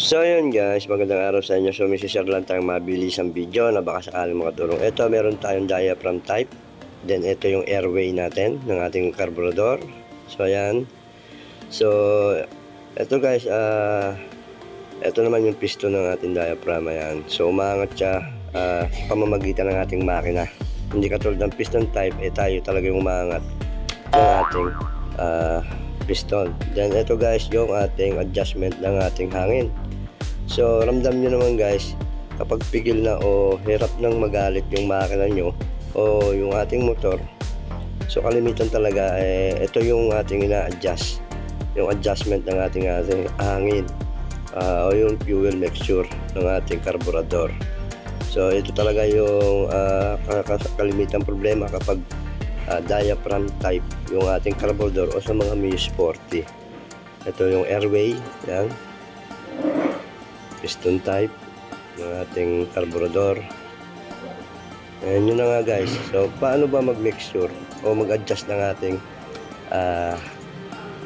So yun guys, magandang araw sa inyo. So may share lang tayong mabilisang video na baka sakaling makatulong. Ito, meron tayong diaphragm type. Then ito yung airway natin ng ating carburetor. So ayan. So ito guys, ito naman yung piston ng ating diaphragm. Ayan. So umangat siya sa pamamagitan ng ating makina. Hindi katulad ng piston type, tayo talaga yung umangat ng ating piston. Then ito guys, yung ating adjustment ng ating hangin. So ramdam nyo naman guys, kapag pigil na o hirap nang magalit yung makina nyo o yung ating motor, so kalimitan talaga ito yung ating ina-adjust, yung adjustment ng ating hangin o yung fuel mixture ng ating carburetor. So ito talaga yung kalimitan problema kapag diaphragm type yung ating carburetor o sa mga Mio Sporty. Ito yung airway, yan, piston type ng ating carburetor. Ayan, yun na nga guys. So paano ba mag-mixture o mag-adjust ng ating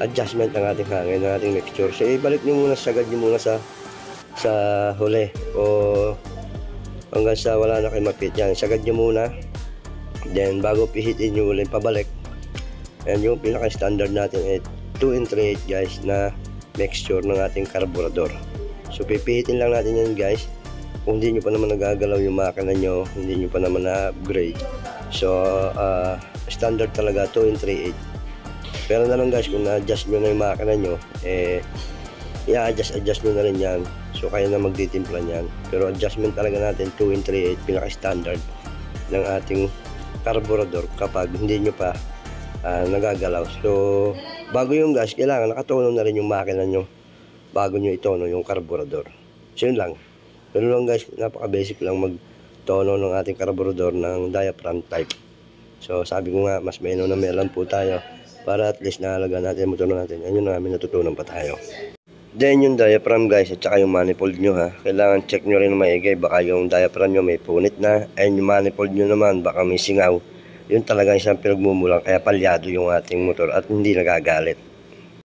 adjustment ng ating hangin, ng ating mixture? So ibalik nyo muna, sagad nyo muna sa huli o hanggang sa wala na kayo mapit. Yan, sagad nyo muna. Then bago pihitin nyo ulit pabalik. Ayan yung pinaka-standard natin 2 and 3/8 guys na mixture ng ating carburetor. So pipihitin lang natin yan guys. Kung hindi nyo pa naman nagagalaw yung makina nyo, hindi nyo pa naman na-upgrade. So standard talaga 2 and 3/8. Pero na lang guys, kung na-adjust nyo na yung makina nyo, i-adjust nyo na rin yan. So kaya na magtitimpla yan. Pero adjustment talaga natin 2 and 3/8, pinaka-standard ng ating carburetor kapag hindi nyo pa nagagalaw. So bago yung guys, kailangan nakatono na rin yung makina nyo bago nyo itono yung carburetor. So yun lang. Yun lang guys, napaka basic lang magtono ng ating carburetor ng diaphragm type. So sabi ko nga, mas may na may alam po tayo para at least naalaga natin motor natin. Yan yung namin natutunan pa tayo. Then yung diaphragm guys at saka yung manifold nyo kailangan check nyo rin na maigay. Baka yung diaphragm nyo may punit na, and yung manifold nyo naman baka may singaw. Yun talaga isang pinagmumulang kaya palyado yung ating motor at hindi nagagalit.